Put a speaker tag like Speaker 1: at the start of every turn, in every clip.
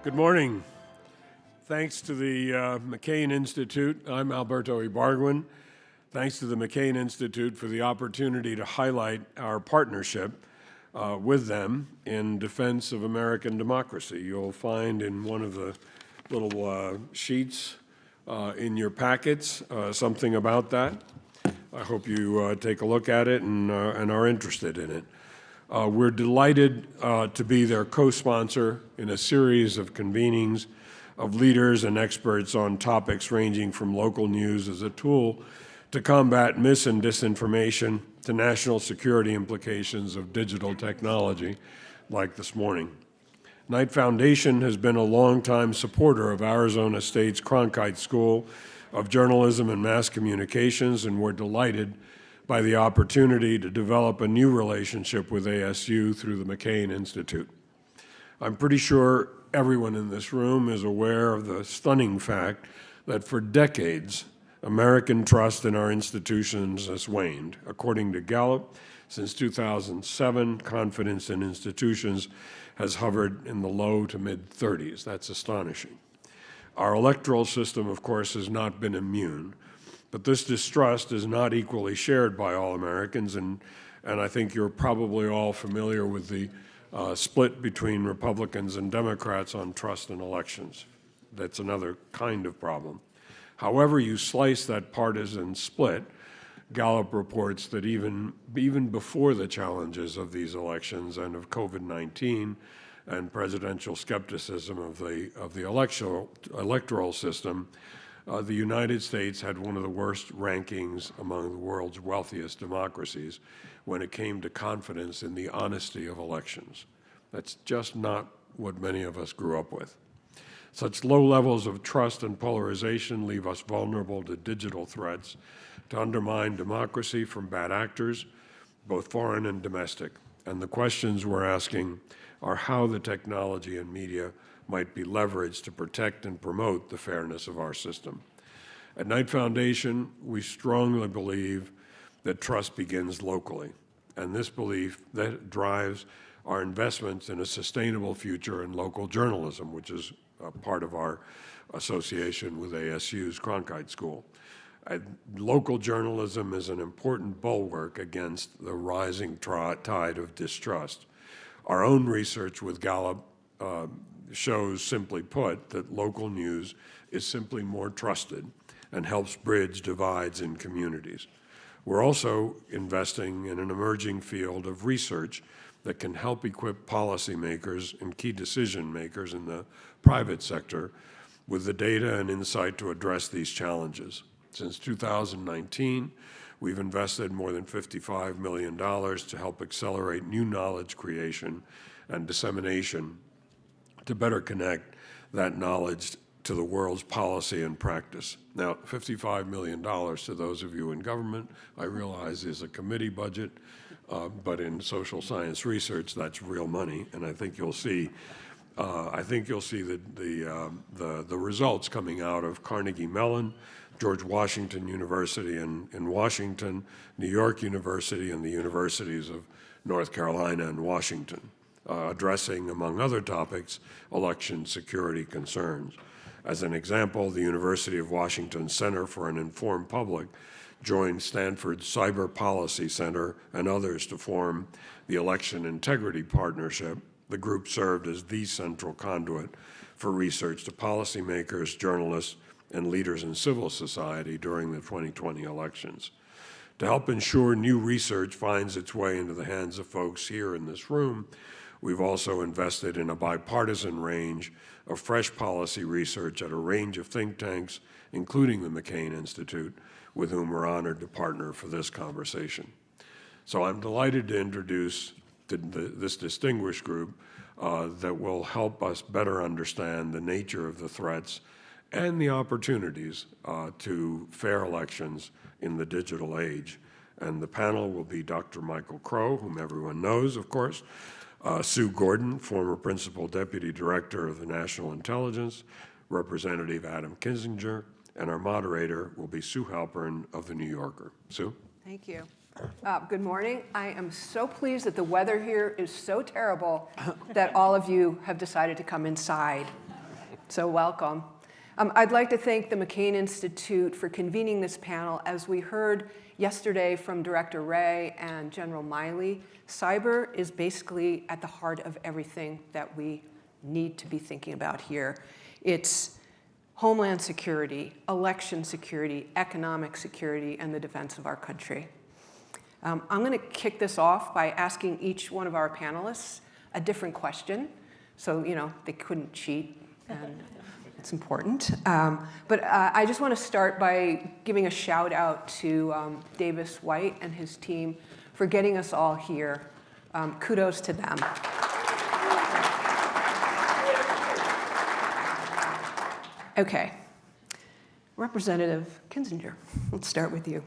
Speaker 1: Good morning. Thanks to the McCain Institute, I'm Alberto Ibargüen. Thanks to the McCain Institute for the opportunity to highlight our partnership with them in defense of American democracy. You'll find in one of the little sheets in your packets something about that. I hope you take a look at it and are interested in it. We're delighted to be their co-sponsor in a series of convenings of leaders and experts on topics ranging from local news as a tool to combat mis and disinformation to national security implications of digital technology, like this morning. Knight Foundation has been a longtime supporter of Arizona State's Cronkite School of Journalism and Mass Communications, and we're delighted by the opportunity to develop a new relationship with ASU through the McCain Institute. I'm pretty sure everyone in this room is aware of the stunning fact that for decades, American trust in our institutions has waned. According to Gallup, since 2007, confidence in institutions has hovered in the low to mid-30s. That's astonishing. Our electoral system, of course, has not been immune. But this distrust is not equally shared by all Americans, and I think you're probably all familiar with the split between Republicans and Democrats on trust in elections. That's another kind of problem. However you slice that partisan split, Gallup reports that even before the challenges of these elections and of COVID-19 and presidential skepticism of the electoral system, the United States had one of the worst rankings among the world's wealthiest democracies when it came to confidence in the honesty of elections. That's just not what many of us grew up with. Such low levels of trust and polarization leave us vulnerable to digital threats to undermine democracy from bad actors, both foreign and domestic. And the questions we're asking are how the technology and media might be leveraged to protect and promote the fairness of our system. At Knight Foundation, we strongly believe that trust begins locally, and this belief that drives our investments in a sustainable future in local journalism, which is part of our association with ASU's Cronkite School. Local journalism is an important bulwark against the rising tide of distrust. Our own research with Gallup shows, simply put, that local news is simply more trusted and helps bridge divides in communities. We're also investing in an emerging field of research that can help equip policymakers and key decision makers in the private sector with the data and insight to address these challenges. Since 2019, we've invested more than $55 million to help accelerate new knowledge creation and dissemination to better connect that knowledge to the world's policy and practice. Now, $55 million to those of you in government, I realize is a committee budget, but in social science research, that's real money, and I think you'll see. The results coming out of Carnegie Mellon, George Washington University in Washington, New York University, and the universities of North Carolina and Washington, addressing, among other topics, election security concerns. As an example, the University of Washington Center for an Informed Public joined Stanford's Cyber Policy Center and others to form the Election Integrity Partnership. The group served as the central conduit for research to policymakers, journalists, and leaders in civil society during the 2020 elections. To help ensure new research finds its way into the hands of folks here in this room, we've also invested in a bipartisan range of fresh policy research at a range of think tanks, including the McCain Institute, with whom we're honored to partner for this conversation. So I'm delighted to introduce this distinguished group that will help us better understand the nature of the threats and the opportunities to fair elections in the digital age. And the panel will be Dr. Michael Crow, whom everyone knows, of course, Sue Gordon, former Principal Deputy Director of the National Intelligence, Representative Adam Kinzinger, and our moderator will be Sue Halpern of The New Yorker. Sue?
Speaker 2: Thank you. Good morning. I am so pleased that the weather here is so terrible that all of you have decided to come inside. So welcome. I'd like to thank the McCain Institute for convening this panel. As we heard yesterday from Director Wray and General Miley, cyber is basically at the heart of everything that we need to be thinking about here. It's homeland security, election security, economic security, and the defense of our country. I'm going to kick this off by asking each one of our panelists a different question, so they couldn't cheat, and it's important. But I just want to start by giving a shout out to Davis White and his team for getting us all here. Kudos to them. Okay, Representative Kinzinger, let's start with you.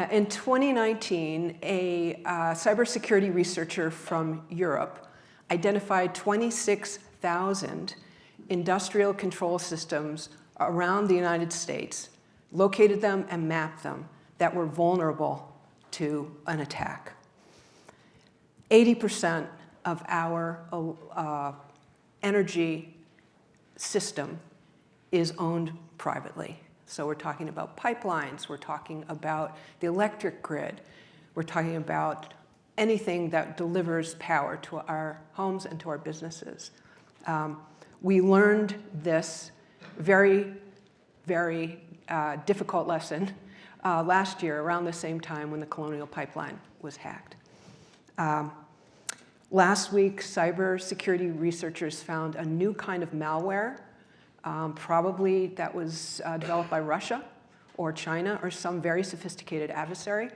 Speaker 2: In 2019, a cybersecurity researcher from Europe identified 26,000 industrial control systems around the United States, located them and mapped them, that were vulnerable to an attack. 80% of our energy system is owned privately. So we're talking about pipelines, we're talking about the electric grid, we're talking about anything that delivers power to our homes and to our businesses. We learned this very, very difficult lesson last year around the same time when the Colonial Pipeline was hacked. Last week, cybersecurity researchers found a new kind of malware, probably that was developed by Russia or China or some very sophisticated adversary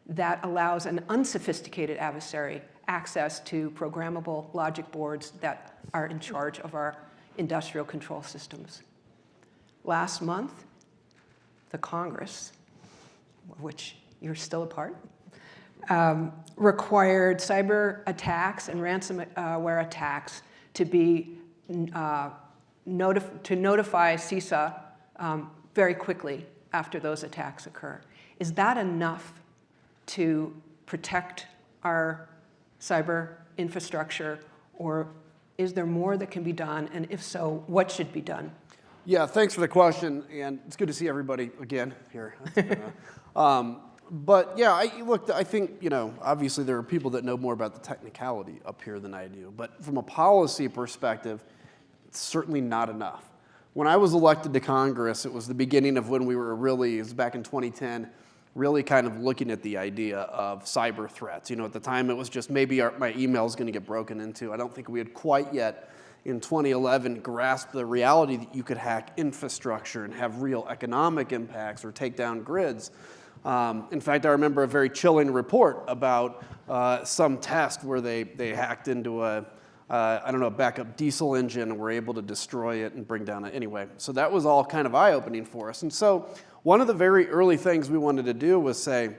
Speaker 2: that allows an unsophisticated adversary access to programmable logic boards that are in charge of our industrial control systems. Last month, the Congress, of which you're still a part, required cyber attacks and ransomware attacks to be notify CISA very quickly after those attacks occur. Is that enough to protect our cyber infrastructure, or is there more that can be done? And if so, what should be done?
Speaker 3: Yeah, thanks for the question, and it's good to see everybody again here. But yeah, I think, obviously there are people that know more about the technicality up here than I do, but from a policy perspective, it's certainly not enough. When I was elected to Congress, it was the beginning of when we were really, it was back in 2010, really kind of looking at the idea of cyber threats. At the time it was just maybe my email is going to get broken into. I don't think we had quite yet in 2011 grasped the reality that you could hack infrastructure and have real economic impacts or take down grids. In fact, I remember a very chilling report about some test where they hacked into a backup diesel engine and were able to destroy it and bring down it anyway. So that was all kind of eye-opening for us. And so one of the very early things we wanted to do was say,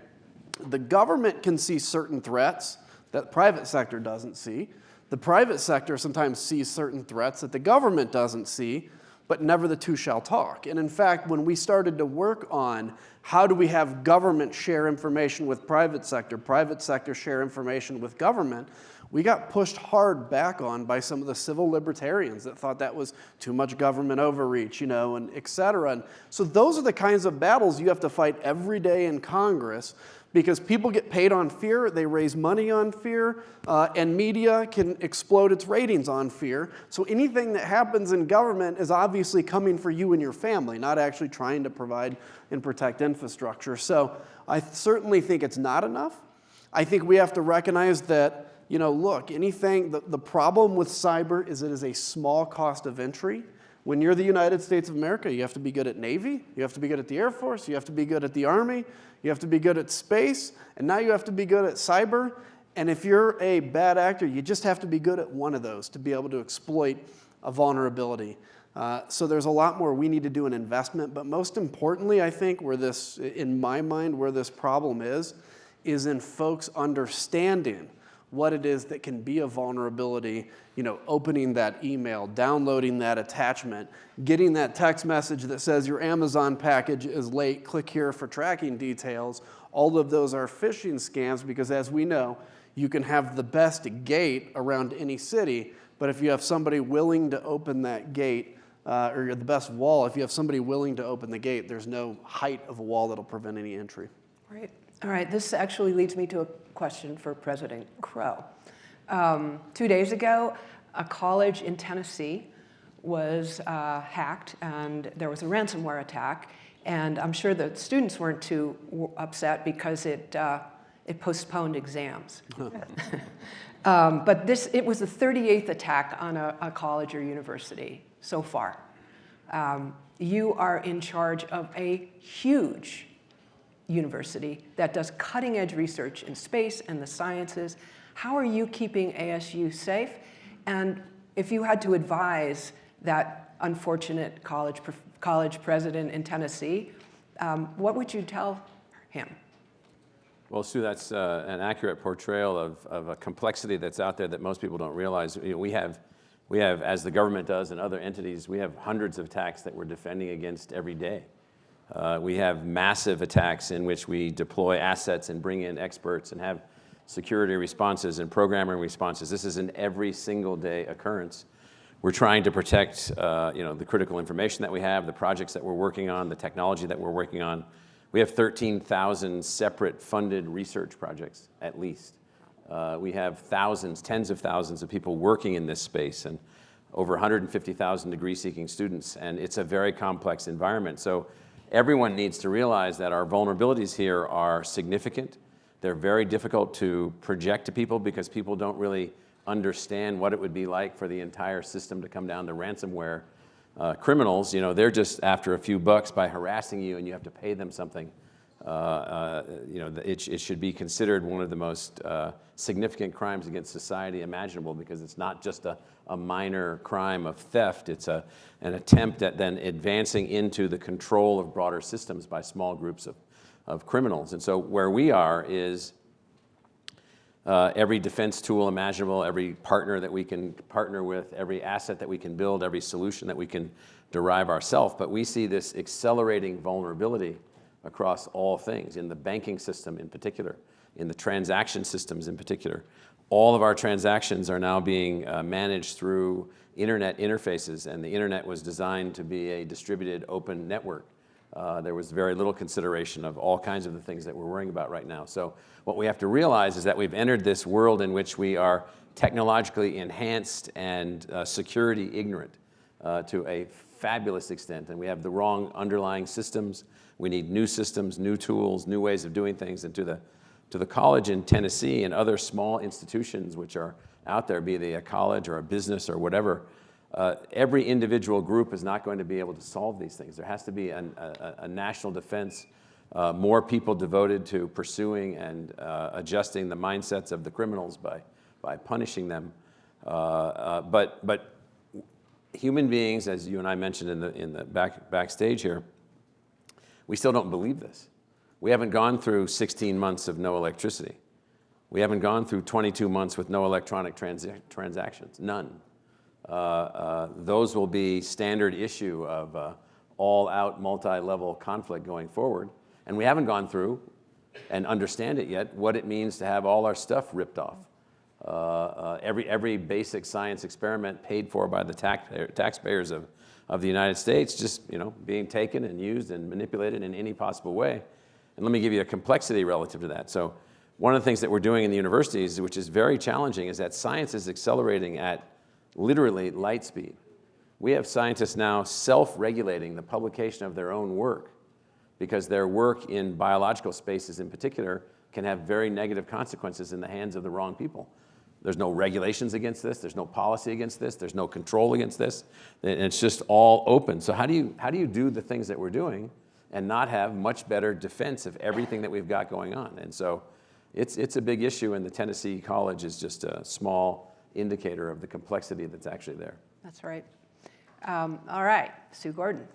Speaker 3: the government can see certain threats that the private sector doesn't see. The private sector sometimes sees certain threats that the government doesn't see, but never the two shall talk. And in fact, when we started to work on how do we have government share information with private sector share information with government, we got pushed hard back on by some of the civil libertarians that thought that was too much government overreach, and et cetera. And so those are the kinds of battles you have to fight every day in Congress, because people get paid on fear, they raise money on fear, and media can explode its ratings on fear. So anything that happens in government is obviously coming for you and your family, not actually trying to provide and protect infrastructure. So I certainly think it's not enough. I think we have to recognize that, look, the problem with cyber is it is a small cost of entry. When you're the United States of America, you have to be good at Navy, you have to be good at the Air Force, you have to be good at the Army, you have to be good at space, and now you have to be good at cyber. And if you're a bad actor, you just have to be good at one of those to be able to exploit a vulnerability. So there's a lot more we need to do in investment, but most importantly, I think in my mind, where this problem is in folks understanding what it is that can be a vulnerability, opening that email, downloading that attachment, getting that text message that says your Amazon package is late, click here for tracking details. All of those are phishing scams because, as we know, you can have the best gate around any city, but if you have somebody willing to open that gate, or the best wall. If you have somebody willing to open the gate, there's no height of a wall that'll prevent any entry.
Speaker 2: Right. All right. This actually leads me to a question for President Crow. 2 days ago, a college in Tennessee was hacked, and there was a ransomware attack. And I'm sure the students weren't too upset because it postponed exams. But it was the 38th attack on a college or university so far. You are in charge of a huge university that does cutting-edge research in space and the sciences. How are you keeping ASU safe? And if you had to advise that unfortunate college president in Tennessee, what would you tell him?
Speaker 4: Well, Sue, that's an accurate portrayal of a complexity that's out there that most people don't realize. You know, we have, as the government does and other entities, we have hundreds of attacks that we're defending against every day. We have massive attacks in which we deploy assets and bring in experts and have security responses and programming responses. This is an every single day occurrence. We're trying to protect the critical information that we have, the projects that we're working on, the technology that we're working on. We have 13,000 separate funded research projects, at least. We have thousands, tens of thousands of people working in this space and over 150,000 degree-seeking students, and it's a very complex environment. So everyone needs to realize that our vulnerabilities here are significant. They're very difficult to project to people because people don't really understand what it would be like for the entire system to come down to ransomware. Criminals, they're just after a few bucks by harassing you and you have to pay them something. It should be considered one of the most significant crimes against society imaginable because it's not just a minor crime of theft. It's an attempt at then advancing into the control of broader systems by small groups of criminals. And so where we are is every defense tool imaginable, every partner that we can partner with, every asset that we can build, every solution that we can derive ourselves. But we see this accelerating vulnerability across all things, in the banking system in particular, in the transaction systems in particular. All of our transactions are now being managed through internet interfaces, and the internet was designed to be a distributed open network. There was very little consideration of all kinds of the things that we're worrying about right now. So what we have to realize is that we've entered this world in which we are technologically enhanced and security ignorant to a fabulous extent. And we have the wrong underlying systems. We need new systems, new tools, new ways of doing things. And to the college in Tennessee and other small institutions which are out there, be they a college or a business or whatever, every individual group is not going to be able to solve these things. There has to be a national defense, more people devoted to pursuing and adjusting the mindsets of the criminals by punishing them. But human beings, as you and I mentioned in the backstage here, we still don't believe this. We haven't gone through 16 months of no electricity. We haven't gone through 22 months with no electronic transactions, none. Those will be standard issue of all-out multi-level conflict going forward. And we haven't gone through and understand it yet, what it means to have all our stuff ripped off. Every basic science experiment paid for by the taxpayers of the United States just being taken and used and manipulated in any possible way. And let me give you a complexity relative to that. So one of the things that we're doing in the universities, which is very challenging, is that science is accelerating at literally light speed. We have scientists now self-regulating the publication of their own work because their work in biological spaces in particular can have very negative consequences in the hands of the wrong people. There's no regulations against this, there's no policy against this, there's no control against this, and it's just all open. So how do you do the things that we're doing and not have much better defense of everything that we've got going on? And so it's a big issue, and the Tennessee College is just a small indicator of the complexity that's actually there.
Speaker 2: That's right. All right, Sue Gordon.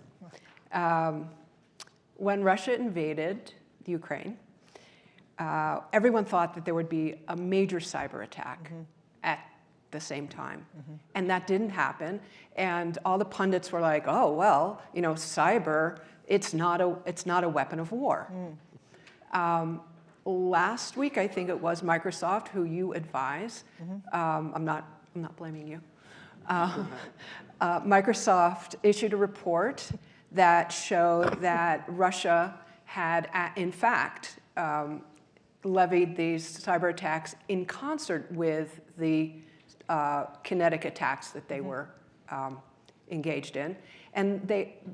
Speaker 2: When Russia invaded Ukraine, everyone thought that there would be a major cyber attack at the same time. And that didn't happen. And all the pundits were like, oh, well, cyber, it's not a weapon of war. Last week, I think it was Microsoft, who you advise, I'm not blaming you, Microsoft issued a report that showed that Russia had, in fact, levied these cyber attacks in concert with the kinetic attacks that they were engaged in. And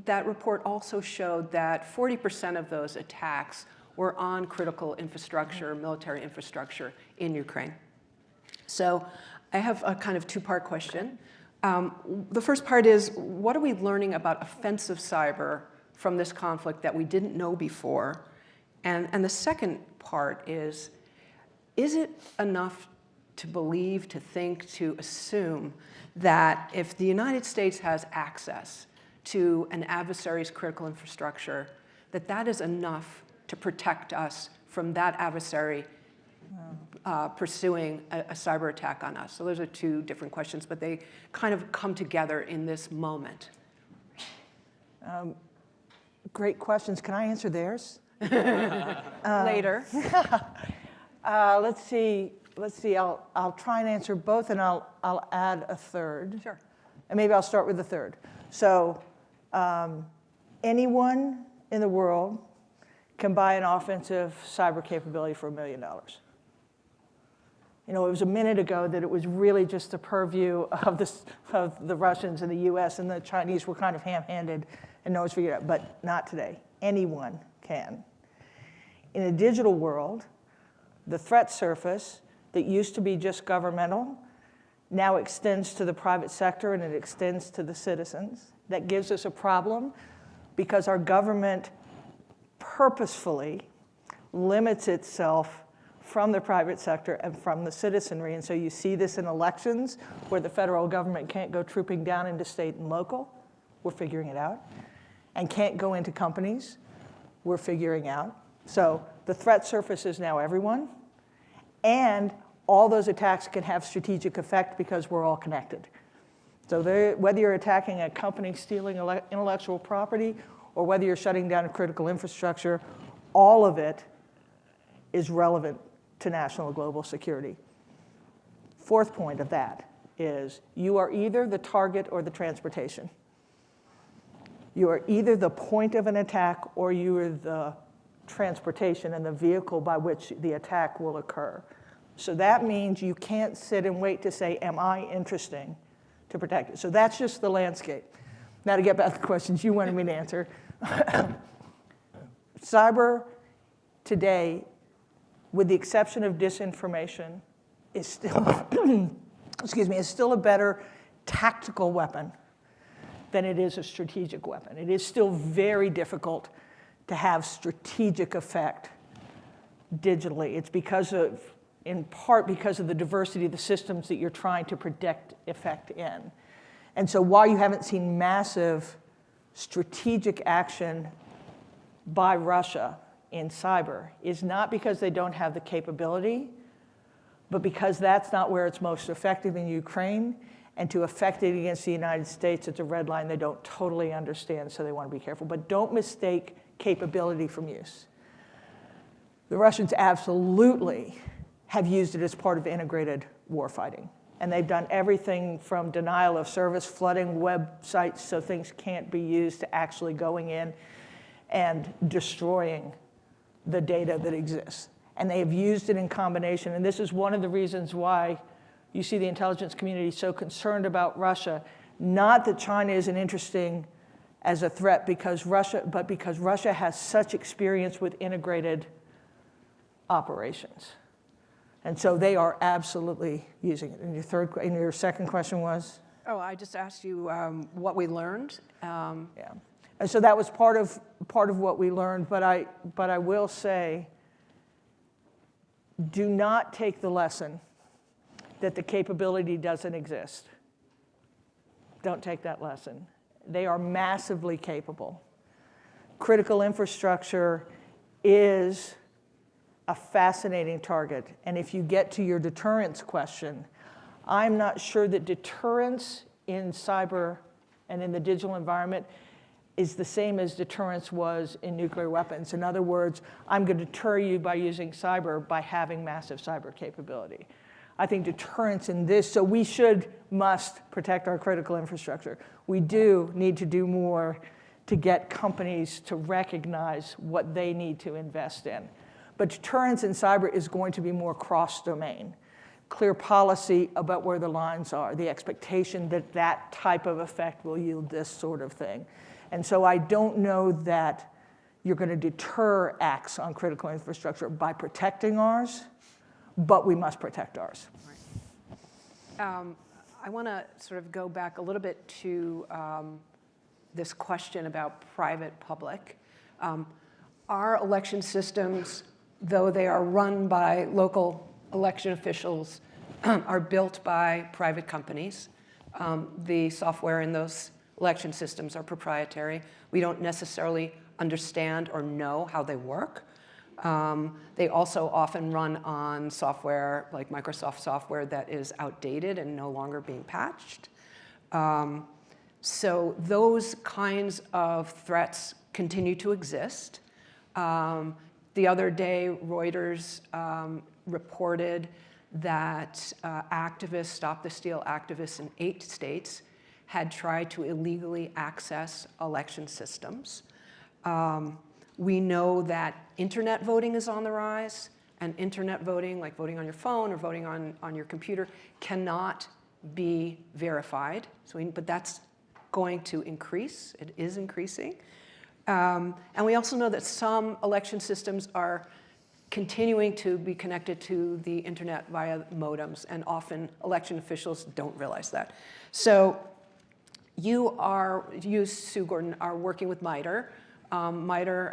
Speaker 2: that report also showed that 40% of those attacks were on critical infrastructure, military infrastructure in Ukraine. So I have a kind of two-part question. The first part is, what are we learning about offensive cyber from this conflict that we didn't know before? And the second part is it enough to believe, to think, to assume that if the United States has access to an adversary's critical infrastructure, that that is enough to protect us from that adversary pursuing a cyber attack on us? So those are two different questions, but they kind of come together in this moment.
Speaker 5: Great questions. Can I answer theirs?
Speaker 2: Later.
Speaker 5: Let's see. I'll try and answer both, and I'll add a third.
Speaker 2: Sure.
Speaker 5: And maybe I'll start with the third. So anyone in the world can buy an offensive cyber capability for $1 million. You know, it was a minute ago that it was really just the purview of the Russians and the US, and the Chinese were kind of ham-handed and no one's figured it out, but not today. Anyone can. In a digital world, the threat surface that used to be just governmental now extends to the private sector and it extends to the citizens. That gives us a problem because our government purposefully limits itself from the private sector and from the citizenry. And so you see this in elections where the federal government can't go trooping down into state and local. We're figuring it out. And can't go into companies. We're figuring out. So the threat surface is now everyone. And all those attacks can have strategic effect because we're all connected. So whether you're attacking a company stealing intellectual property or whether you're shutting down a critical infrastructure, all of it is relevant to national and global security. Fourth point of that is you are either the target or the transportation. You are either the point of an attack or you are the transportation and the vehicle by which the attack will occur. So that means you can't sit and wait to say, am I interesting to protect it? So that's just the landscape. Now to get back to the questions you wanted me to answer. Cyber today, with the exception of disinformation, is still, is still a better tactical weapon than it is a strategic weapon. It is still very difficult to have strategic effect digitally. It's in part because of the diversity of the systems that you're trying to predict effect in. And so while you haven't seen massive strategic action by Russia in cyber, is not because they don't have the capability, but because that's not where it's most effective in Ukraine. And to affect it against the United States, it's a red line they don't totally understand, so they want to be careful. But don't mistake capability from use. The Russians absolutely have used it as part of integrated warfighting. And they've done everything from denial of service, flooding websites so things can't be used, to actually going in and destroying the data that exists. And they have used it in combination. And this is one of the reasons why you see the intelligence community so concerned about Russia. Not that China isn't interesting as a threat, because Russia has such experience with integrated operations. And so they are absolutely using it. And your second question was?
Speaker 2: Oh, I just asked you what we learned.
Speaker 5: Yeah. And so that was part of what we learned. But I will say, do not take the lesson that the capability doesn't exist. Don't take that lesson. They are massively capable. Critical infrastructure is a fascinating target. And if you get to your deterrence question, I'm not sure that deterrence in cyber and in the digital environment is the same as deterrence was in nuclear weapons. In other words, I'm going to deter you by using cyber by having massive cyber capability. I think, deterrence in this. So we must protect our critical infrastructure. We do need to do more to get companies to recognize what they need to invest in. But deterrence in cyber is going to be more cross-domain. Clear policy about where the lines are, the expectation that that type of effect will yield this sort of thing. And so I don't know that you're going to deter acts on critical infrastructure by protecting ours, but we must protect ours.
Speaker 2: I want to sort of go back a little bit to this question about private-public. Our election systems, though they are run by local election officials, are built by private companies. The software in those election systems are proprietary. We don't necessarily understand or know how they work. They also often run on software like Microsoft software that is outdated and no longer being patched. So those kinds of threats continue to exist. The other day, Reuters reported that activists, Stop the Steal activists in 8 states, had tried to illegally access election systems. We know that internet voting is on the rise, and internet voting, like voting on your phone or voting on your computer, cannot be verified. But that's going to increase. It is increasing. And we also know that some election systems are continuing to be connected to the internet via modems, and often election officials don't realize that. So you, Sue Gordon, are working with MITRE. MITRE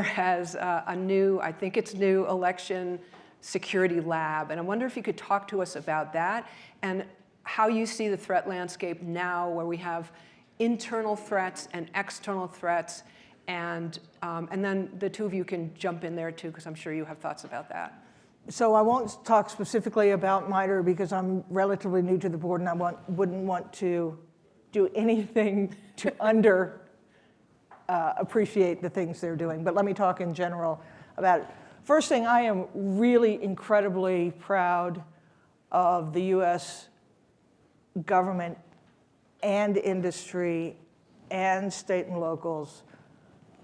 Speaker 2: has a new, I think it's new, election security lab. And I wonder if you could talk to us about that and how you see the threat landscape now, where we have internal threats and external threats. And then the two of you can jump in there too, because I'm sure you have thoughts about that.
Speaker 5: So I won't talk specifically about MITRE because I'm relatively new to the board, and I wouldn't want to do anything to appreciate the things they're doing. But let me talk in general about it. First thing, I am really incredibly proud of the US government and industry and state and locals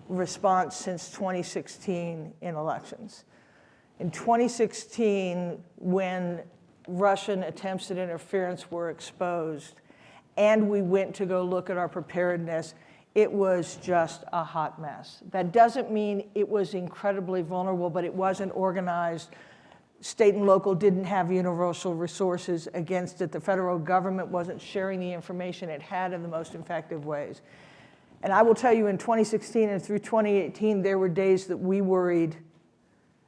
Speaker 5: response since 2016 in elections. In 2016, when Russian attempts at interference were exposed, and we went to go look at our preparedness, it was just a hot mess. That doesn't mean it was incredibly vulnerable, but it wasn't organized. State and local didn't have universal resources against it. The federal government wasn't sharing the information it had in the most effective ways. And I will tell you, in 2016 and through 2018, there were days that we worried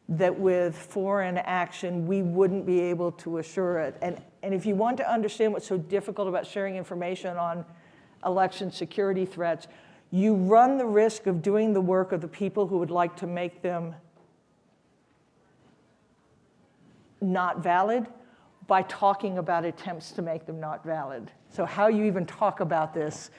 Speaker 5: that with foreign action, we wouldn't be able to assure it. And if you want to understand what's so difficult about sharing information on election security threats, you run the risk of doing the work of the people who would like to make them not valid by talking about attempts to make them not valid. So how you even talk about this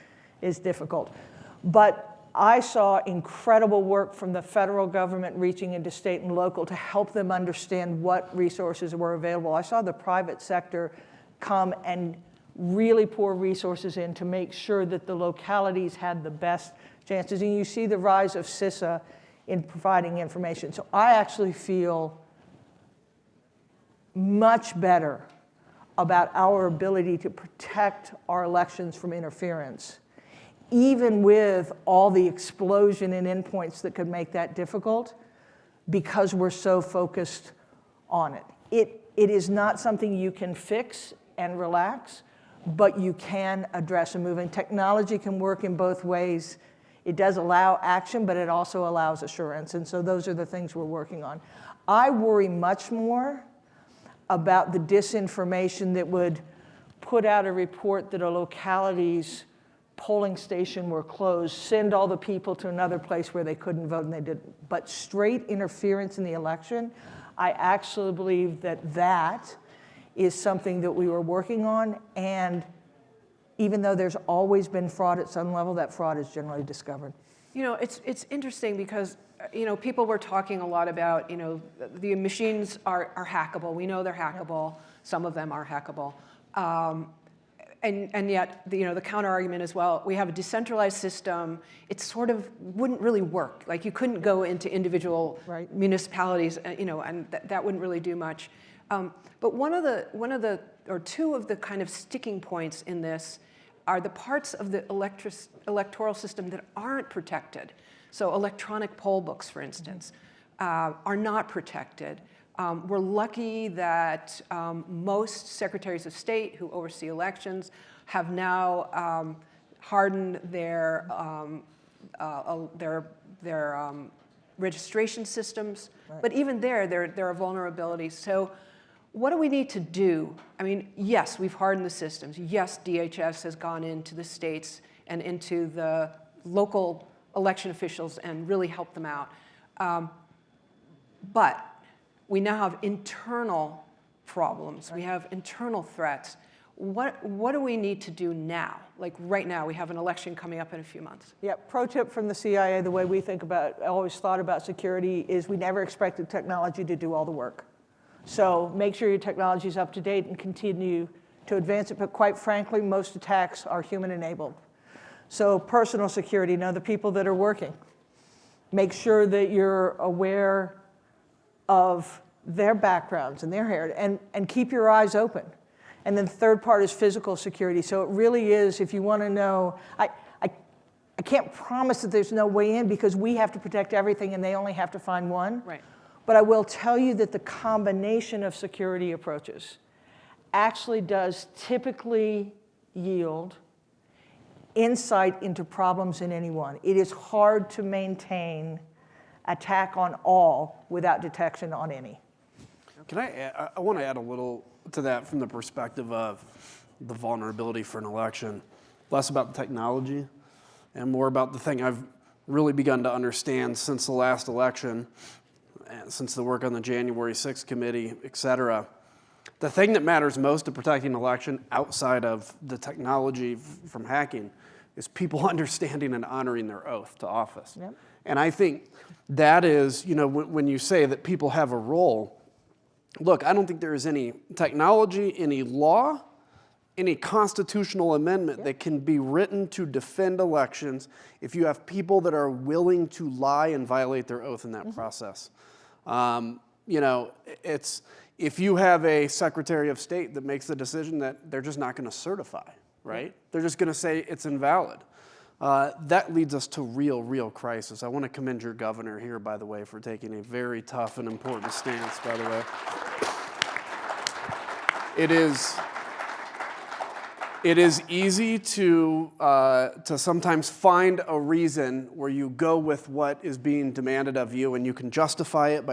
Speaker 5: is difficult. But I saw incredible work from the federal government reaching into state and local to help them understand what resources were available. I saw the private sector come and really pour resources in to make sure that the localities had the best chances. And you see the rise of CISA in providing information. So I actually feel much better about our ability to protect our elections from interference, even with all the explosion in endpoints that could make that difficult, because we're so focused on it. It is not something you can fix and relax, but you can address and move. And technology can work in both ways. It does allow action, but it also allows assurance. And so those are the things we're working on. I worry much more about the disinformation that would put out a report that a locality's polling station were closed, send all the people to another place where they couldn't vote, and they didn't. But straight interference in the election, I actually believe that that is something that we were working on, and even though there's always been fraud at some level, that fraud is generally discovered.
Speaker 2: You know, it's interesting because, you know, people were talking a lot about, you know, the machines are hackable. We know they're hackable. Some of them are hackable. And yet, you know, the counter argument is, well, we have a decentralized system. It sort of wouldn't really work. Like, you couldn't go into individual municipalities, you know, and that wouldn't really do much. But one of the, or two of the kind of sticking points in this are the parts of the electoral system that aren't protected. So electronic poll books, for instance, are not protected. We're lucky that most secretaries of state who oversee elections have now hardened their registration systems. Right. But even there are vulnerabilities. So what do we need to do? I mean, yes, we've hardened the systems. Yes, DHS has gone into the states and into the local election officials and really helped them out. But we now have internal problems. We have internal threats. What do we need to do now? Like right now, we have an election coming up in a few months.
Speaker 5: Yeah, pro tip from the CIA, the way we think about, always thought about security is we never expected technology to do all the work. So make sure your technology is up to date and continue to advance it. But quite frankly, most attacks are human enabled. So personal security, know the people that are working. Make sure that you're aware of their backgrounds and their heritage, and keep your eyes open. And then the third part is physical security. So it really is, if you want to know, I can't promise that there's no way in because we have to protect everything and they only have to find one.
Speaker 2: Right.
Speaker 5: But I will tell you that the combination of security approaches actually does typically yield insight into problems in any one. It is hard to maintain attack on all without detection on any.
Speaker 3: Can I add, I want to add a little to that from the perspective of the vulnerability for an election, less about the technology and more about the thing I've really begun to understand since the last election, and since the work on the January 6th committee, et cetera. The thing that matters most to protecting an election outside of the technology from hacking is people understanding and honoring their oath to office. Yep. And I think that is, you know, when you say that people have a role, look, I don't think there is any technology, any law, any constitutional amendment that can be written to defend elections if you have people that are willing to lie and violate their oath in that process. You know, it's, if you have a Secretary of State that makes the decision that they're just not going to certify, right? They're just going to say it's invalid. That leads us to real crisis. I want to commend your governor here, by the way, for taking a very tough and important stance, by the way. It is easy to sometimes find a reason where you go with what is being demanded of you and you can justify it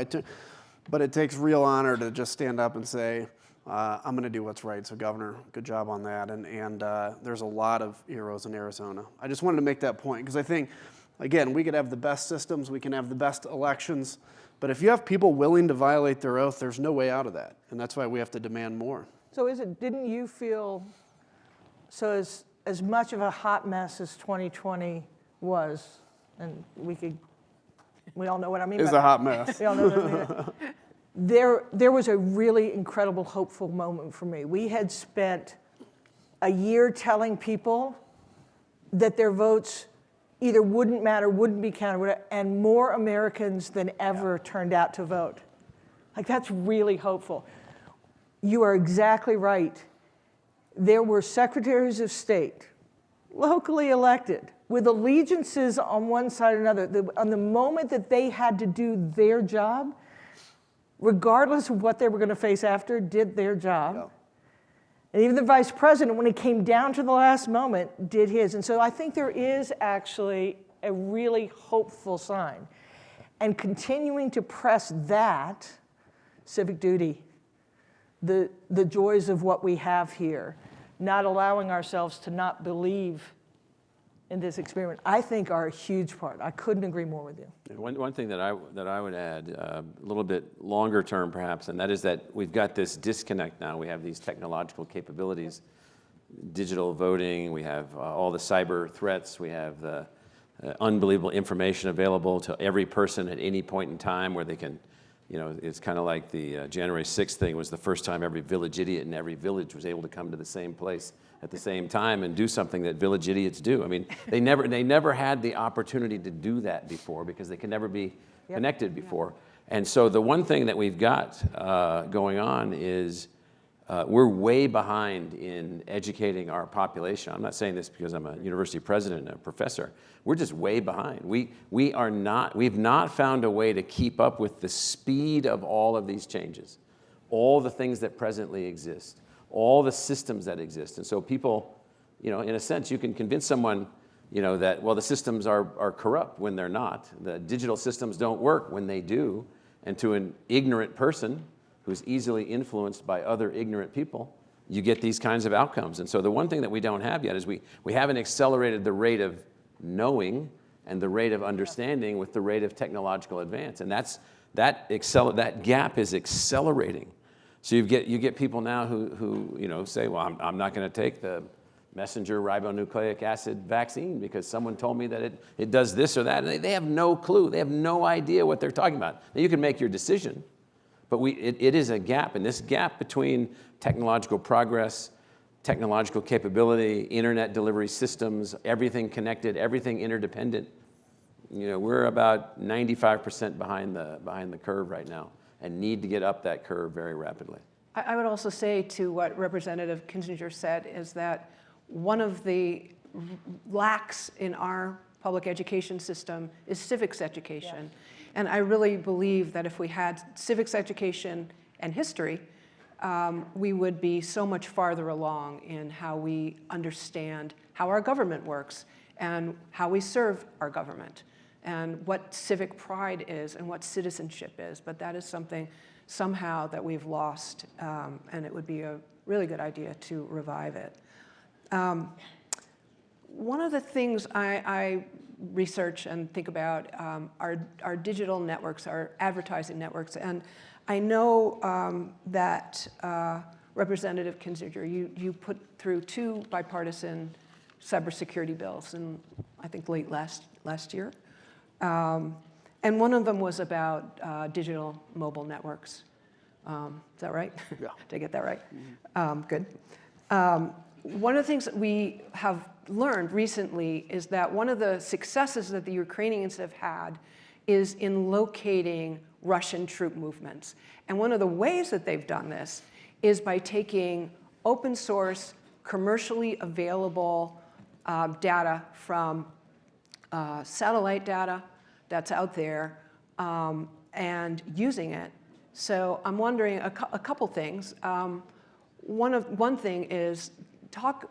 Speaker 3: but it takes real honor to just stand up and say, I'm going to do what's right. So, Governor, good job on that. And there's a lot of heroes in Arizona. I just wanted to make that point because I think, again, we could have the best systems, we can have the best elections, but if you have people willing to violate their oath, there's no way out of that. And that's why we have to demand more. So
Speaker 5: didn't you feel, so as much of a hot mess as 2020 was, and we all know what I mean.
Speaker 3: It's a hot mess.
Speaker 5: We all know what I mean. There was a really incredible, hopeful moment for me. We had spent a year telling people that their votes either wouldn't matter, wouldn't be counted, and more Americans than ever turned out to vote. Like, that's really hopeful. You are exactly right. There were secretaries of state, locally elected, with allegiances on one side or another. On the moment that they had to do their job, regardless of what they were going to face after, did their job. Yeah. And even the vice president, when it came down to the last moment, did his. And so I think there is actually a really hopeful sign. And continuing to press that, civic duty, the joys of what we have here, not allowing ourselves to not believe in this experiment, I think are a huge part. I couldn't agree more with you.
Speaker 4: One thing that I would add, a little bit longer term perhaps, and that is that we've got this disconnect now. We have these technological capabilities, digital voting, we have all the cyber threats, we have the unbelievable information available to every person at any point in time where they can, it's kind of like the January 6th thing was the first time every village idiot in every village was able to come to the same place at the same time and do something that village idiots do. I mean, they never had the opportunity to do that before because they could never be connected before. And so the one thing that we've got going on is we're way behind in educating our population. I'm not saying this because I'm a university president and a professor. We're just way behind. We've not found a way to keep up with the speed of all of these changes, all the things that presently exist, all the systems that exist. And so people, in a sense, you can convince someone, that, well, the systems are corrupt when they're not. The digital systems don't work when they do. And to an ignorant person who's easily influenced by other ignorant people, you get these kinds of outcomes. And so the one thing that we don't have yet is we haven't accelerated the rate of knowing and the rate of understanding with the rate of technological advance. And that gap is accelerating. So you get people now who say, well, I'm not going to take the messenger ribonucleic acid vaccine because someone told me that it does this or that. And they have no clue. They have no idea what they're talking about. Now, you can make your decision, but it is a gap. And this gap between technological progress, technological capability, internet delivery systems, everything connected, everything interdependent, we're about 95% behind the curve right now and need to get up that curve very rapidly.
Speaker 2: I would also say to what Representative Kinzinger said is that one of the lacks in our public education system is civics education. Yes. And I really believe that if we had civics education and history, we would be so much farther along in how we understand how our government works and how we serve our government and what civic pride is and what citizenship is. But that is something somehow that we've lost, and it would be a really good idea to revive it. One of the things I research and think about are digital networks, our advertising networks. And I know that Representative Kinzinger, you put through 2 bipartisan cybersecurity bills in, I think, late last year. And one of them was about digital mobile networks. Is that right?
Speaker 3: Yeah.
Speaker 2: Did I get that right? Good. One of the things that we have learned recently is that one of the successes that the Ukrainians have had is in locating Russian troop movements. And one of the ways that they've done this is by taking open source, commercially available data from satellite data that's out there and using it. So I'm wondering a couple things. One thing is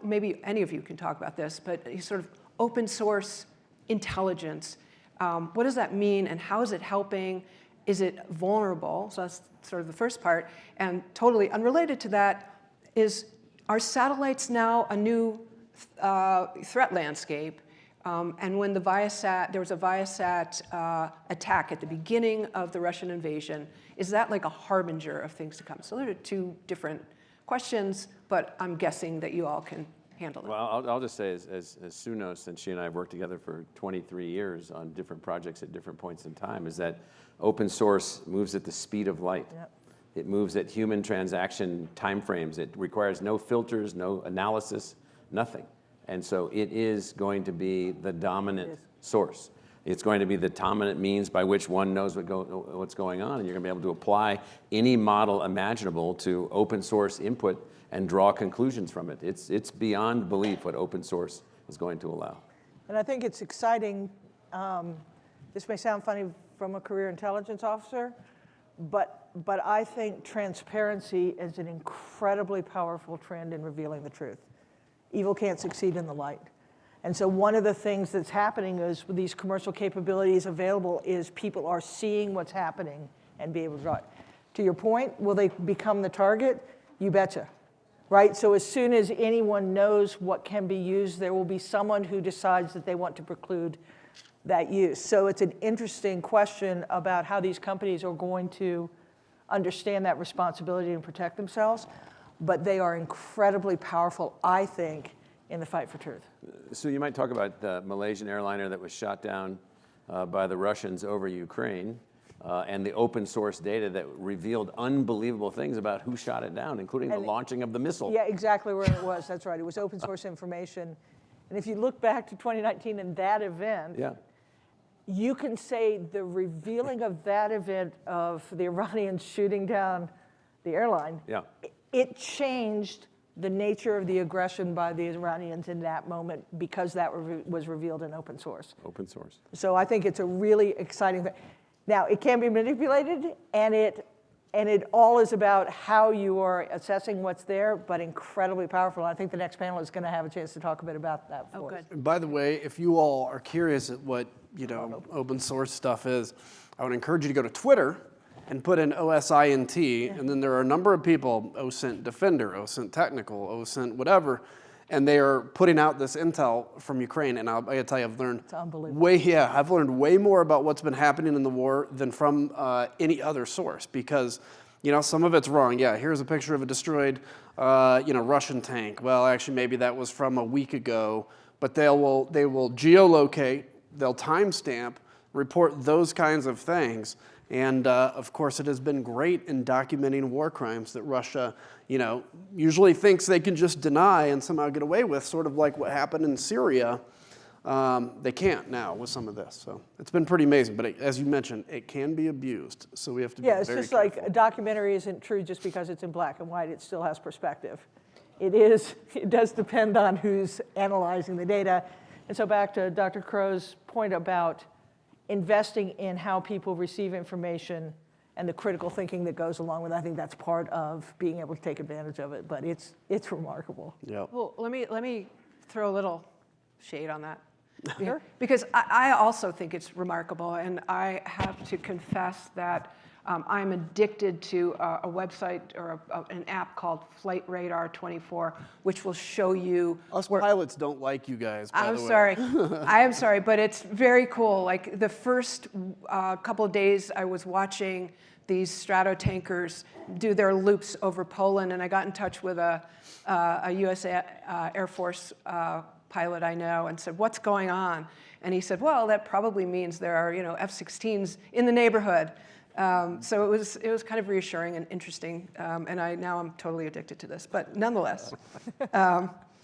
Speaker 2: maybe any of you can talk about this, but sort of open source intelligence. What does that mean and how is it helping? Is it vulnerable? So that's sort of the first part. And totally unrelated to that is, are satellites now a new threat landscape? And when there was a Viasat attack at the beginning of the Russian invasion, is that like a harbinger of things to come? So those are 2 different questions, but I'm guessing that you all can handle them.
Speaker 4: Well, I'll just say, as Sue knows, since she and I have worked together for 23 years on different projects at different points in time, is that open source moves at the speed of light. Yep. It moves at human transaction timeframes. It requires no filters, no analysis, nothing. And so it is going to be the dominant source. It's going to be the dominant means by which one knows what's going on, and you're going to be able to apply any model imaginable to open source input and draw conclusions from it. It's beyond belief what open source is going to allow.
Speaker 5: And I think it's exciting. This may sound funny from a career intelligence officer, but I think transparency is an incredibly powerful trend in revealing the truth. Evil can't succeed in the light. And so one of the things that's happening is with these commercial capabilities available is people are seeing what's happening and be able to draw it. To your point, will they become the target? You betcha, right? So as soon as anyone knows what can be used, there will be someone who decides that they want to preclude that use. So it's an interesting question about how these companies are going to understand that responsibility and protect themselves. But they are incredibly powerful, I think, in the fight for truth.
Speaker 4: So you might talk about the Malaysian airliner that was shot down by the Russians over Ukraine, and the open source data that revealed unbelievable things about who shot it down, including the launching of the missile.
Speaker 5: Yeah, exactly where it was. That's right. It was open source information. And if you look back to 2019 and that event,
Speaker 4: Yeah.
Speaker 5: you can say the revealing of that event of the Iranians shooting down the airline,
Speaker 4: Yeah.
Speaker 5: it changed the nature of the aggression by the Iranians in that moment because that was revealed in open source.
Speaker 4: Open source.
Speaker 5: So I think it's a really exciting thing. Now, it can be manipulated, and it all is about how you are assessing what's there, but incredibly powerful. I think the next panel is going to have a chance to talk a bit about that for us.
Speaker 3: And by the way, if you all are curious at what open source stuff is, I would encourage you to go to Twitter and put in OSINT, and then there are a number of people, OSINT Defender, OSINT Technical, OSINT whatever, and they are putting out this intel from Ukraine. And I gotta tell you, I've learned I've learned way more about what's been happening in the war than from any other source, because some of it's wrong. Yeah, here's a picture of a destroyed Russian tank. Well, actually, maybe that was from a week ago. But they will geolocate, they'll timestamp, report those kinds of things. And of course, it has been great in documenting war crimes that Russia, usually thinks they can just deny and somehow get away with, sort of like what happened in Syria. They can't now with some of this. So it's been pretty amazing. But as you mentioned, it can be abused. So we have to be very
Speaker 5: it's just
Speaker 3: careful.
Speaker 5: like a documentary isn't true just because it's in black and white. It still has perspective. It does depend on who's analyzing the data. And so back to Dr. Crow's point about investing in how people receive information and the critical thinking that goes along with it. I think that's part of being able to take advantage of it, but it's remarkable.
Speaker 3: Yep.
Speaker 2: Well, let me throw a little shade on that.
Speaker 5: Sure.
Speaker 2: Because I also think it's remarkable, and I have to confess that I'm addicted to a website or an app called Flight Radar 24, which will show you.
Speaker 3: Us pilots don't like you guys, by the way.
Speaker 2: I'm sorry. I am sorry, but it's very cool. Like the first couple of days I was watching these Stratotankers do their loops over Poland, and I got in touch with a U.S. Air Force pilot I know and said, "What's going on?" And he said, "Well, that probably means there are F-16s in the neighborhood." So it was kind of reassuring and interesting, and now I'm totally addicted to this. But nonetheless,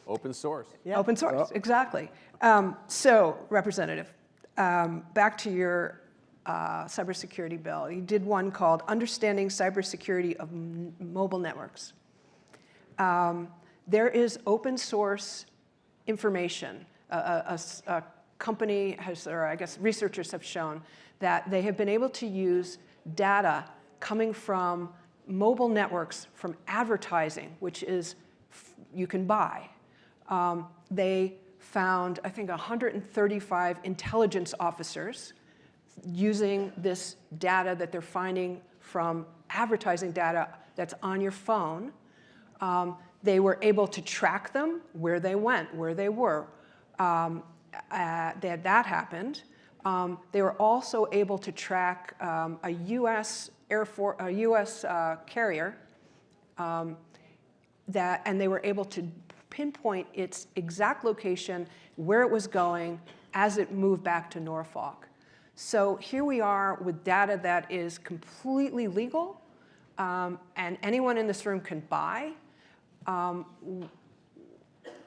Speaker 4: Open source.
Speaker 5: Yeah.
Speaker 2: open source, exactly. So, Representative, back to your cybersecurity bill. You did one called "Understanding Cybersecurity of Mobile Networks." There is open source information. A company has, or I guess researchers have shown that they have been able to use data coming from mobile networks from advertising, which is you can buy. They found, I think, 135 intelligence officers using this data that they're finding from advertising data that's on your phone. They were able to track them, where they went, where they were. That happened. They were also able to track a U.S. Carrier, and they were able to pinpoint its exact location, where it was going, as it moved back to Norfolk. So here we are with data that is completely legal, and anyone in this room can buy.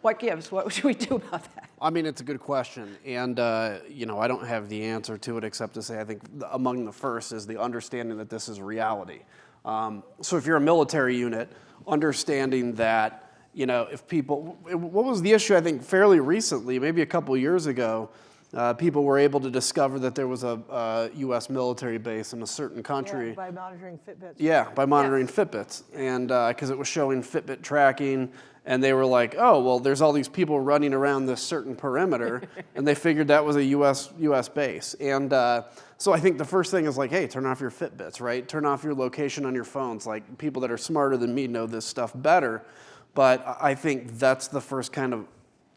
Speaker 2: What gives? What should we do about that?
Speaker 3: I mean, it's a good question, and I don't have the answer to it except to say I think among the first is the understanding that this is reality. So if you're a military unit, understanding that if people, what was the issue? I think fairly recently, maybe a couple years ago, people were able to discover that there was a U.S. military base in a certain country.
Speaker 5: Yeah, by monitoring Fitbits.
Speaker 3: Yeah, by monitoring Fitbits, and because it was showing Fitbit tracking, and they were like, "Oh, well, there's all these people running around this certain perimeter," and they figured that was a U.S. base. And so I think the first thing is like, "Hey, turn off your Fitbits, right? Turn off your location on your phones." Like people that are smarter than me know this stuff better, but I think that's the first kind of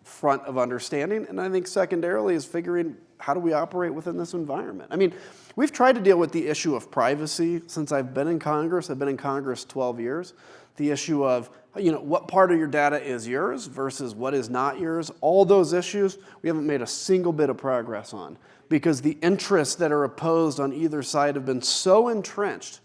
Speaker 3: front of understanding, and I think secondarily is figuring how do we operate within this environment. I mean, we've tried to deal with the issue of privacy since I've been in Congress. I've been in Congress 12 years. The issue of, what part of your data is yours versus what is not yours. All those issues we haven't made a single bit of progress on because the interests that are opposed on either side have been so entrenched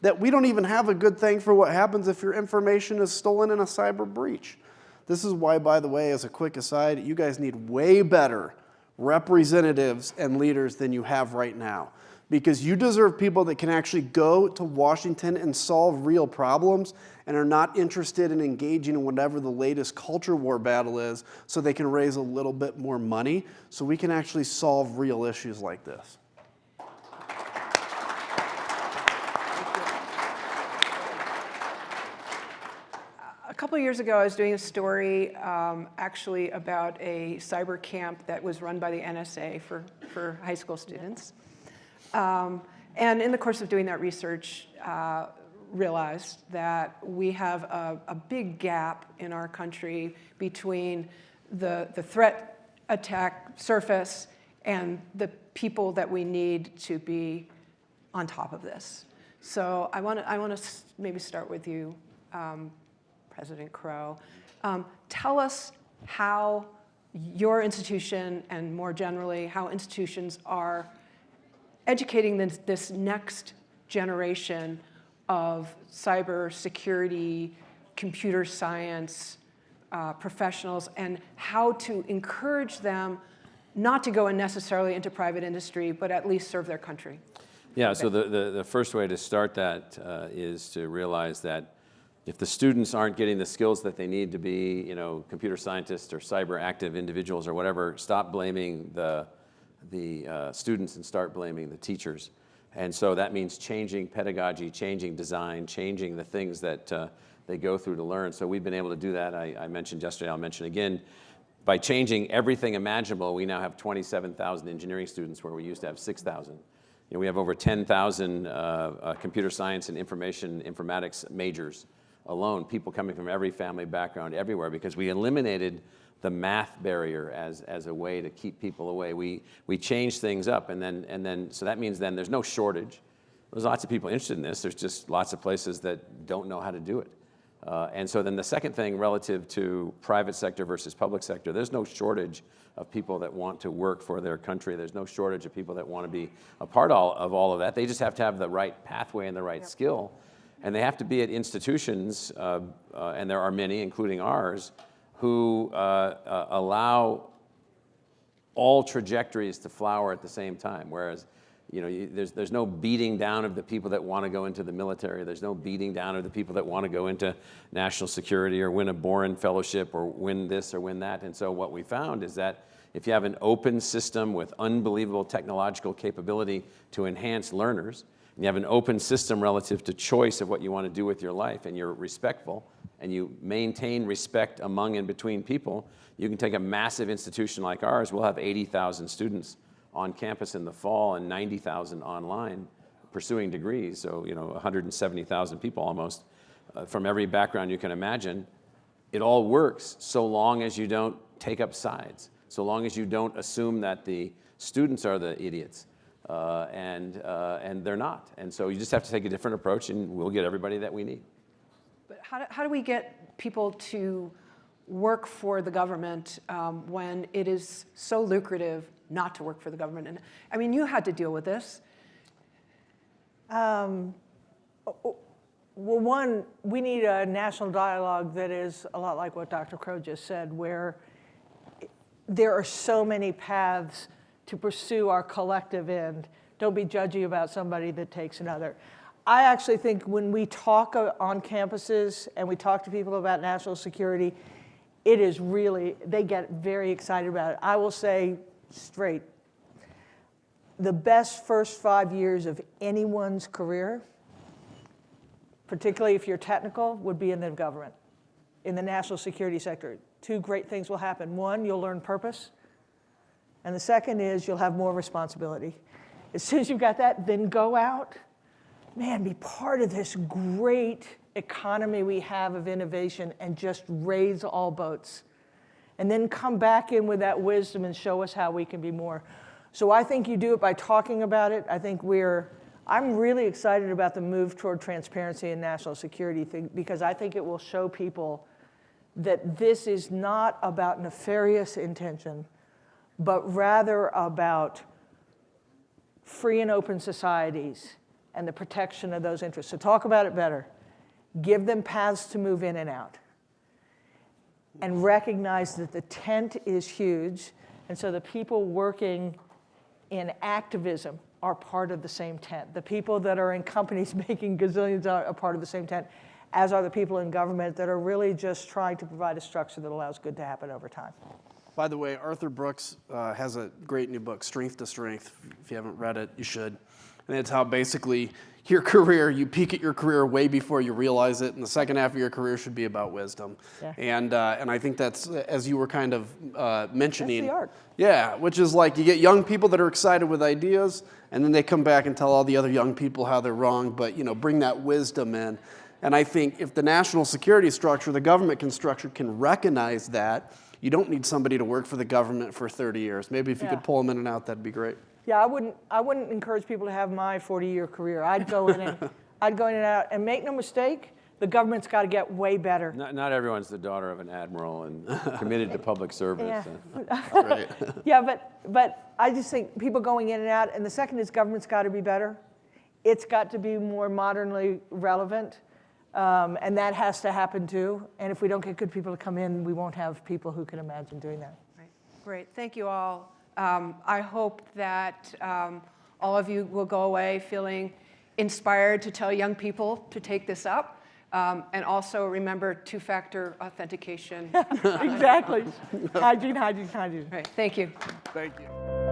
Speaker 3: that we don't even have a good thing for what happens if your information is stolen in a cyber breach. This is why, by the way, as a quick aside, you guys need way better representatives and leaders than you have right now. Because you deserve people that can actually go to Washington and solve real problems and are not interested in engaging in whatever the latest culture war battle is so they can raise a little bit more money so we can actually solve real issues like this.
Speaker 2: A couple of years ago, I was doing a story actually about a cyber camp that was run by the NSA for high school students. And in the course of doing that research, realized that we have a big gap in our country between the threat attack surface and the people that we need to be on top of this. So I want to maybe start with you, President Crow. Tell us how your institution and more generally how institutions are educating this next generation of cybersecurity, computer science professionals, and how to encourage them not to go necessarily into private industry, but at least serve their country.
Speaker 4: Yeah, so the first way to start that is to realize that if the students aren't getting the skills that they need to be, computer scientists or cyber active individuals or whatever, stop blaming the students and start blaming the teachers. And so that means changing pedagogy, changing design, changing the things that they go through to learn. So we've been able to do that. I mentioned yesterday, I'll mention again, by changing everything imaginable, we now have 27,000 engineering students where we used to have 6,000. We have over 10,000 computer science and informatics majors alone, people coming from every family background everywhere, because we eliminated the math barrier as a way to keep people away. We changed things up, and then so that means then there's no shortage. There's lots of people interested in this. There's just lots of places that don't know how to do it. And so then the second thing relative to private sector versus public sector, there's no shortage of people that want to work for their country. There's no shortage of people that want to be a part of all of that. They just have to have the right pathway and the right skill. And they have to be at institutions, and there are many, including ours, who allow all trajectories to flower at the same time. Whereas, there's no beating down of the people that want to go into the military. There's no beating down of the people that want to go into national security or win a Boren Fellowship or win this or win that. And so what we found is that if you have an open system with unbelievable technological capability to enhance learners, and you have an open system relative to choice of what you want to do with your life, and you're respectful, and you maintain respect among and between people, you can take a massive institution like ours. We'll have 80,000 students on campus in the fall and 90,000 online pursuing degrees, so 170,000 people almost from every background you can imagine. It all works so long as you don't take up sides, so long as you don't assume that the students are the idiots. And they're not. And so you just have to take a different approach, and we'll get everybody that we need.
Speaker 2: But how do we get people to work for the government when it is so lucrative not to work for the government? And I mean, you had to deal with this.
Speaker 5: Well, one, we need a national dialogue that is a lot like what Dr. Crow just said, where there are so many paths to pursue our collective end. Don't be judgy about somebody that takes another. I actually think when we talk on campuses and we talk to people about national security, it is really, they get very excited about it. I will say straight, the best first 5 years of anyone's career, particularly if you're technical, would be in the government, in the national security sector. Two great things will happen. One, you'll learn purpose. And the second is you'll have more responsibility. As soon as you've got that, then go out, man, be part of this great economy we have of innovation and just raise all boats. And then come back in with that wisdom and show us how we can be more. So I think you do it by talking about it. I think we're I'm really excited about the move toward transparency and national security thing because I think it will show people that this is not about nefarious intention, but rather about free and open societies and the protection of those interests. So talk about it better. Give them paths to move in and out. And recognize that the tent is huge, and so the people working in activism are part of the same tent. The people that are in companies making gazillions are part of the same tent, as are the people in government that are really just trying to provide a structure that allows good to happen over time.
Speaker 3: By the way, Arthur Brooks has a great new book, Strength to Strength. If you haven't read it, you should. And it's how basically your career, you peak at your career way before you realize it, and the second half of your career should be about wisdom.
Speaker 5: Yeah.
Speaker 3: And I think that's, as you were kind of mentioning.
Speaker 5: That's the art.
Speaker 3: Yeah, which is like you get young people that are excited with ideas, and then they come back and tell all the other young people how they're wrong, but bring that wisdom in. And I think if the national security structure, the government structure can recognize that, you don't need somebody to work for the government for 30 years. Maybe if you could pull them in and out, that'd be great.
Speaker 5: Yeah, I wouldn't encourage people to have my 40-year career. I'd go in and out, and make no mistake, the government's got to get way better.
Speaker 4: Not everyone's the daughter of an admiral and committed to public service.
Speaker 5: Yeah.
Speaker 3: Right.
Speaker 5: Yeah, but I just think people going in and out, and the second is government's got to be better. It's got to be more modernly relevant, and that has to happen too. And if we don't get good people to come in, we won't have people who can imagine doing that.
Speaker 2: Right. Great. Thank you all. I hope that all of you will go away feeling inspired to tell young people to take this up. And also remember two-factor authentication.
Speaker 5: Exactly. Hygiene, hygiene, hygiene.
Speaker 2: Right. Thank you.
Speaker 3: Thank you.